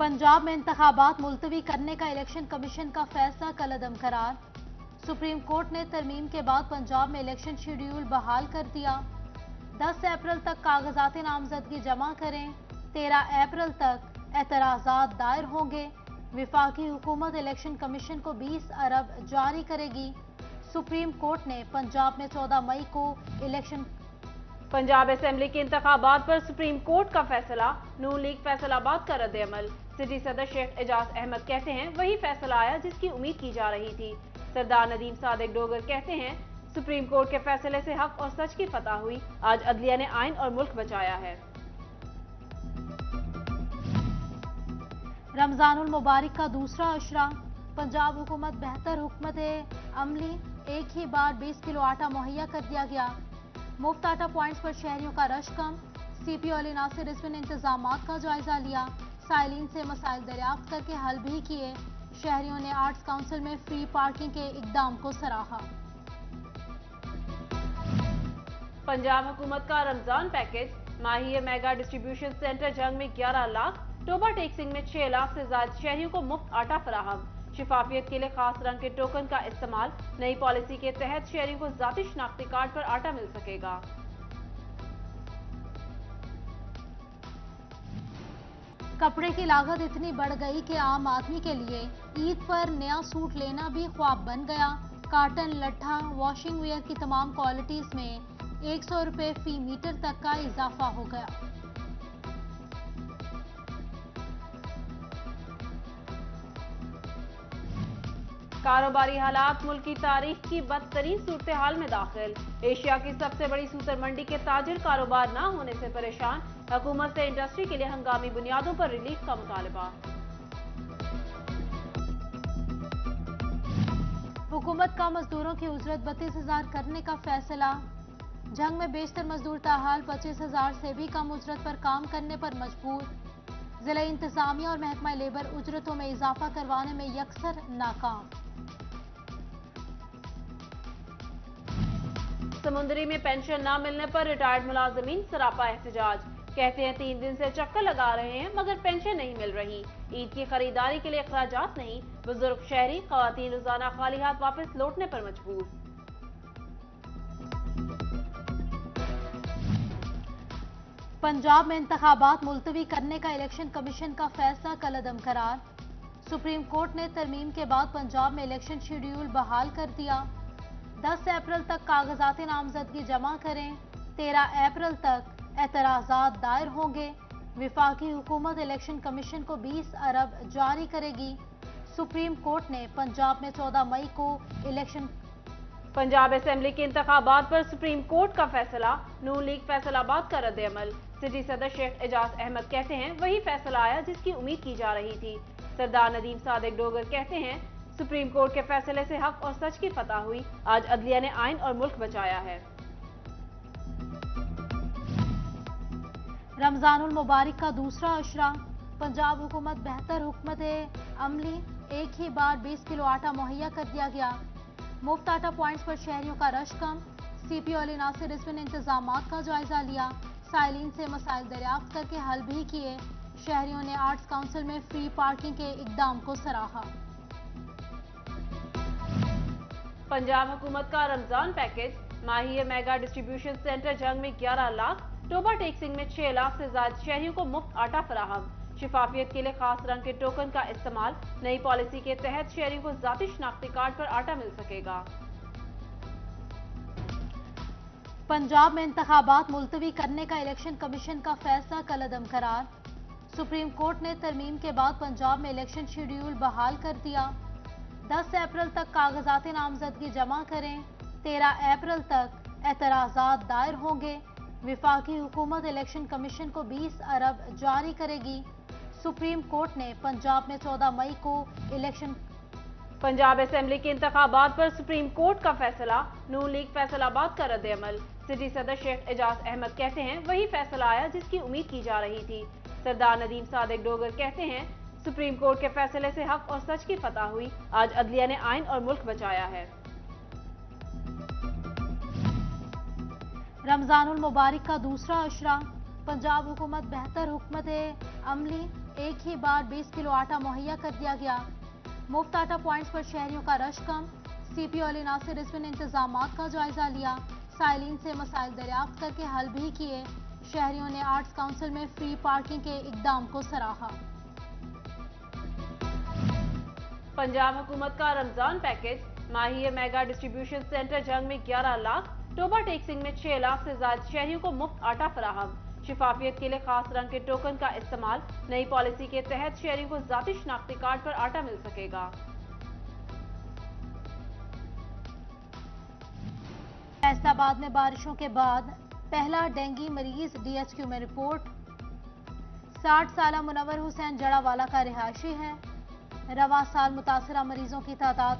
पंजाब में इंतखाबात मुलतवी करने का इलेक्शन कमीशन का फैसला कलअदम करार। सुप्रीम कोर्ट ने तरमीम के बाद पंजाब में इलेक्शन शेड्यूल बहाल कर दिया। 10 अप्रैल तक कागजात नामजदगी जमा करें। 13 अप्रैल तक एतराजात दायर होंगे। विफाकी हुकूमत इलेक्शन कमीशन को 20 अरब जारी करेगी। सुप्रीम कोर्ट ने पंजाब में 14 मई को इलेक्शन। पंजाब असेंबली के इंतखाबात पर सुप्रीम कोर्ट का फैसला। नून लीग फैसलाबाद का रद्द-ए-अमल। सिटी सदर शेख एजाज अहमद कहते हैं वही फैसला आया जिसकी उम्मीद की जा रही थी। सरदार नदीम सादिक डोगर कहते हैं सुप्रीम कोर्ट के फैसले से हक और सच की फतह हुई। आज अदलिया ने आइन और मुल्क बचाया है। रमजानुल मुबारक का दूसरा अशरा। पंजाब हुकूमत बेहतर हुकूमत अमली। एक ही बार 20 किलो आटा मुहैया कर दिया गया। मुफ्त आटा पॉइंट्स पर शहरियों का रश कम। CPO अली नासिर रिजवी ने इंतजामात का जायजा लिया। साइलिन से मसाइल दरियाफ्त करके हल भी किए। शहरियों ने आर्ट्स काउंसिल में फ्री पार्किंग के इकदाम को सराहा। पंजाब हुकूमत का रमजान पैकेज। माहिया मेगा डिस्ट्रीब्यूशन सेंटर जंग में 11 लाख, टोबा टेक्सिंग में 6 लाख से ज्यादा शहरियों को मुफ्त आटा फराहम। शिफाफियत के लिए खास रंग के टोकन का इस्तेमाल। नई पॉलिसी के तहत शहरियों को जाती शनाख्ती कार्ड पर आटा मिल सकेगा। कपड़े की लागत इतनी बढ़ गई कि आम आदमी के लिए ईद पर नया सूट लेना भी ख्वाब बन गया। काटन, लट्ठा, वॉशिंग वेयर की तमाम क्वालिटीज में 100 रुपए फी मीटर तक का इजाफा हो गया। कारोबारी हालात मुल्क की तारीख की बदतरीन सूरत हाल में दाखिल। एशिया की सबसे बड़ी सूतर मंडी के ताजिर कारोबार न होने से परेशान। हुकूमत से इंडस्ट्री के लिए हंगामी बुनियादों पर रिलीफ का मुतालबा। हुकूमत का मजदूरों की उजरत 32,000 करने का फैसला। जंग में बेशतर मजदूर ताहाल 25,000 से भी कम उजरत पर काम करने पर मजबूर। जिला इंतजामिया और महकमा लेबर उजरतों में इजाफा करवाने में यकसर नाकाम। समुंदरी में पेंशन न मिलने पर रिटायर्ड मुलाजमीन सरापा एहतजाज। कहते हैं 3 दिन से चक्कर लगा रहे हैं मगर पेंशन नहीं मिल रही। ईद की खरीदारी के लिए अखराजात नहीं। बुजुर्ग शहरी खवातीन रोजाना खाली हाथ वापस लौटने पर मजबूर। पंजाब में इंतखाबात मुलतवी करने का इलेक्शन कमीशन का फैसला कलअदम करार। सुप्रीम कोर्ट ने तरमीम के बाद पंजाब में इलेक्शन शेड्यूल बहाल कर दिया। 10 अप्रैल तक कागजात नामजदगी जमा करें। 13 अप्रैल तक एतराजात दायर होंगे। विफाकी हुकूमत इलेक्शन कमीशन को 20 अरब जारी करेगी। सुप्रीम कोर्ट ने पंजाब में 14 मई को इलेक्शन। पंजाब असेंबली के इंतखाबात पर सुप्रीम कोर्ट का फैसला। नून लीग फैसलाबाद का रद्द-ए-अमल। सिटी सदर शेख एजाज अहमद कहते हैं वही फैसला आया जिसकी उम्मीद की जा रही थी। सरदार नदीम सादिक डोगर कहते हैं सुप्रीम कोर्ट के फैसले से हक और सच की फतह हुई। आज अदलिया ने आइन और मुल्क बचाया है। रमजानुल मुबारक का दूसरा अशरा। पंजाब हुकूमत बेहतर हुकूमत अमली। एक ही बार 20 किलो आटा मुहैया कर दिया गया। मुफ्त आटा पॉइंट्स पर शहरियों का रश कम। CPO अली नासिर रिजवी ने इंतजामात का जायजा लिया। साइलिन से मसाइल दरियाफ्त करके हल भी किए। शहरियों ने आर्ट्स काउंसिल में फ्री पार्किंग के इकदाम को सराहा। पंजाब हुकूमत का रमजान पैकेज। माहिया मेगा डिस्ट्रीब्यूशन सेंटर जंग में 11 लाख, टोबा टेक्सिंग में 6 लाख से ज्यादा शहरियों को मुफ्त आटा फराहम। शिफाफियत के लिए खास रंग के टोकन का इस्तेमाल। नई पॉलिसी के तहत शहरियों को जाती शनाख्ती कार्ड पर आटा मिल सकेगा। पंजाब में इंतखाबात मुलतवी करने का इलेक्शन कमीशन का फैसला कलअदम करार। सुप्रीम कोर्ट ने तरमीम के बाद पंजाब में इलेक्शन शेड्यूल बहाल कर दिया। 10 अप्रैल तक कागजात नामजदगी जमा करें। 13 अप्रैल तक एतराजात दायर होंगे। विफाकी हुकूमत इलेक्शन कमीशन को 20 अरब जारी करेगी। सुप्रीम कोर्ट ने पंजाब में 14 मई को इलेक्शन। पंजाब असेंबली के इंतखाबात पर सुप्रीम कोर्ट का फैसला। नून लीग फैसलाबाद का रद्द-ए-अमल। सिटी सदर शेख एजाज अहमद कहते हैं वही फैसला आया जिसकी उम्मीद की जा रही थी। सरदार नदीम सादिक डोगर कहते हैं सुप्रीम कोर्ट के फैसले से हक और सच की फतह हुई। आज अदलिया ने आइन और मुल्क बचाया है। रमजानुल मुबारक का दूसरा अशरा। पंजाब हुकूमत बेहतर हुकूमत अमली, एक ही बार 20 किलो आटा मुहैया कर दिया गया। मुफ्त आटा पॉइंट्स पर शहरियों का रश कम। CPO अली नासिर रिजवी ने इंतजामात का जायजा लिया। साइलिन से मसाइल दरियाफ्त करके हल भी किए। शहरियों ने आर्ट्स काउंसिल में फ्री पार्किंग के इकदाम को सराहा। पंजाब हुकूमत का रमजान पैकेज, माहिया मेगा डिस्ट्रीब्यूशन सेंटर जंग में 11 लाख, टोबा टेक्सिंग में 6 लाख से ज्यादा शहरियों को मुफ्त आटा फराहम। शिफाफियत के लिए खास रंग के टोकन का इस्तेमाल। नई पॉलिसी के तहत शहरियों को जाती शनाख्ती कार्ड पर आटा मिल सकेगा। फैसलाबाद में बारिशों के बाद पहला डेंगू मरीज DHQ में रिपोर्ट। 60 साला मुनव्वर हुसैन जड़ावाला का रिहायशी है। रवा साल मुतासरा मरीजों की तादाद।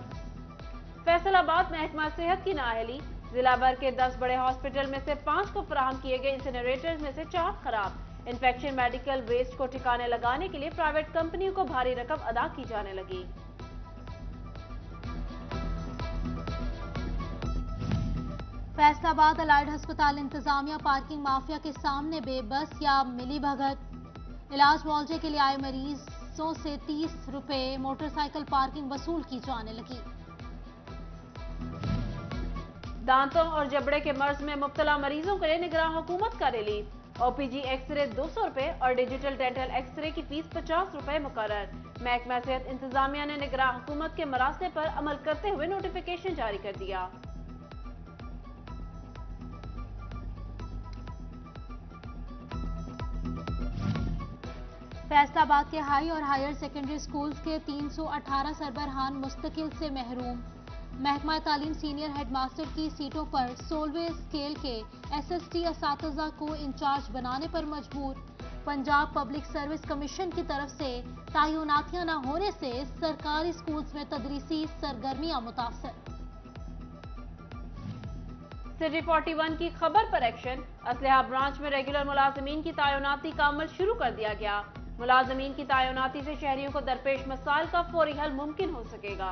फैसलाबाद महकमा सेहत की नाअहली, जिला भर के 10 बड़े हॉस्पिटल में से 5 को फराहम किए गए इंसिनरेटर्स में से 4 खराब। इन्फेक्शन मेडिकल वेस्ट को ठिकाने लगाने के लिए प्राइवेट कंपनियों को भारी रकम अदा की जाने लगी। फैसलाबाद अलाइड अस्पताल इंतजामिया पार्किंग माफिया के सामने बेबस या मिली भगत। इलाज मुआवजे के लिए आए मरीजों से 30 रुपए मोटरसाइकिल पार्किंग वसूल की जाने लगी। दांतों और जबड़े के मर्ज में मुब्तला मरीजों के लिए निगरान हुकूमत का रिलीफ। OPG एक्सरे 200 रुपए और डिजिटल डेंटल एक्सरे की फीस 50 रुपए मुकर्रर। महकमा सेहत इंतजामिया ने निगरान हुकूमत के मरासले पर अमल करते हुए नोटिफिकेशन जारी कर दिया। फैसलाबाद के हाई और हायर सेकेंडरी स्कूल्स के 318 सरबराहान मुस्तकिल से महरूम। महकमा तालीम सीनियर हेडमास्टर की सीटों पर 16वें स्केल के SST असातिज़ा को इंचार्ज बनाने पर मजबूर। पंजाब पब्लिक सर्विस कमीशन की तरफ से तयनातियां न होने से सरकारी स्कूल्स में तदरीसी सरगर्मियां मुतासर। सिटी 41 की खबर पर एक्शन, असलहा ब्रांच में रेगुलर मुलाजमीन की तयनाती का अमल शुरू कर दिया गया। मुलाजमीन की तयनाती से शहरियों को दरपेश मसाइल का फौरी हल मुमकिन हो सकेगा।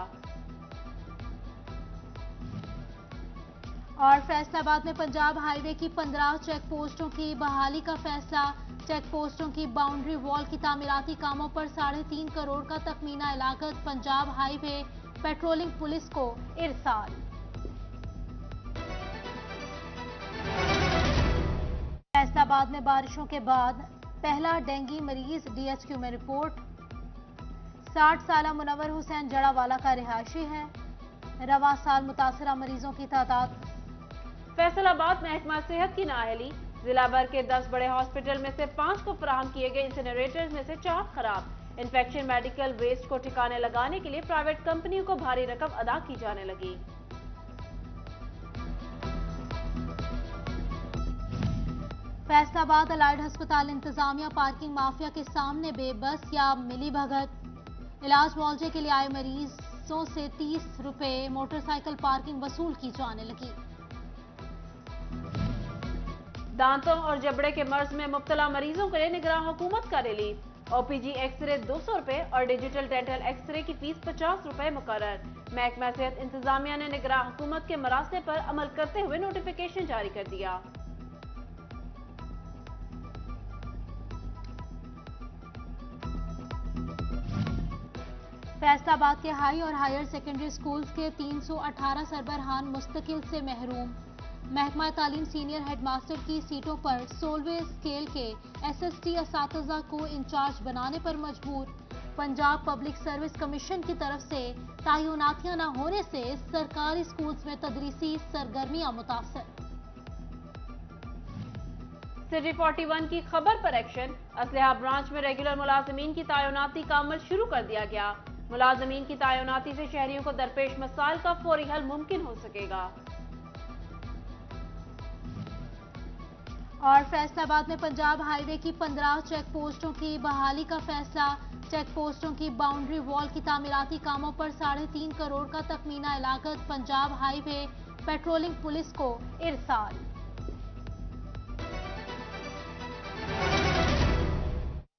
और फैसलाबाद में पंजाब हाईवे की 15 चेक पोस्टों की बहाली का फैसला। चेक पोस्टों की बाउंड्री वॉल की तामीराती कामों पर 3.5 करोड़ का तखमीना लागत पंजाब हाईवे पेट्रोलिंग पुलिस को इरसाल। फैसलाबाद में बारिशों के बाद पहला डेंगू मरीज DHQ में रिपोर्ट। 60 साला मुनव्वर हुसैन जड़ावाला का रिहायशी है। रवा साल मुतासरा मरीजों की तादाद। फैसलाबाद महकमा सेहत की नाअहली, जिला भर के 10 बड़े हॉस्पिटल में से 5 को फराहम किए गए इंसिनरेटर्स में से 4 खराब। इन्फेक्शन मेडिकल वेस्ट को ठिकाने लगाने के लिए प्राइवेट कंपनियों को भारी रकम अदा की जाने लगी। फैसलाबाद अलाइड अस्पताल इंतजामिया पार्किंग माफिया के सामने बेबस या मिली भगत। इलाज मुआवजे के लिए आए मरीजों से 30 रुपए मोटरसाइकिल पार्किंग वसूल की जाने लगी। दांतों और जबड़े के मर्ज में मुब्तला मरीजों के लिए निगरान हुकूमत का रिलीफ। OPG एक्सरे 200 रुपए और डिजिटल डेंटल एक्सरे की फीस 50 रुपए मुकर्रर। महकमा सेहत इंतजामिया ने निगरान हुकूमत के मरासले पर अमल करते हुए नोटिफिकेशन जारी कर दिया। फैसलाबाद के हाई और हायर सेकेंडरी स्कूल्स के 318 सरबराहान मुस्तकिल से महरूम। महकमा तालीम सीनियर हेडमास्टर की सीटों पर 16वें स्केल के SST असातिज़ा को इंचार्ज बनाने पर मजबूर। पंजाब पब्लिक सर्विस कमीशन की तरफ से तयनातियां न होने से सरकारी स्कूल्स में तदरीसी सरगर्मियां मुतासर। सिटी 41 की खबर पर एक्शन, असलहा ब्रांच में रेगुलर मुलाजमीन की तयनाती का अमल शुरू कर दिया गया। मुलाजमीन की तयनाती से शहरियों को दरपेश मसाइल का फौरी हल मुमकिन हो सकेगा। और फैसलाबाद में पंजाब हाईवे की 15 चेक पोस्टों की बहाली का फैसला। चेक पोस्टों की बाउंड्री वॉल की तामीराती कामों पर 3.5 करोड़ का तखमीना लागत पंजाब हाईवे पेट्रोलिंग पुलिस को इरसाल।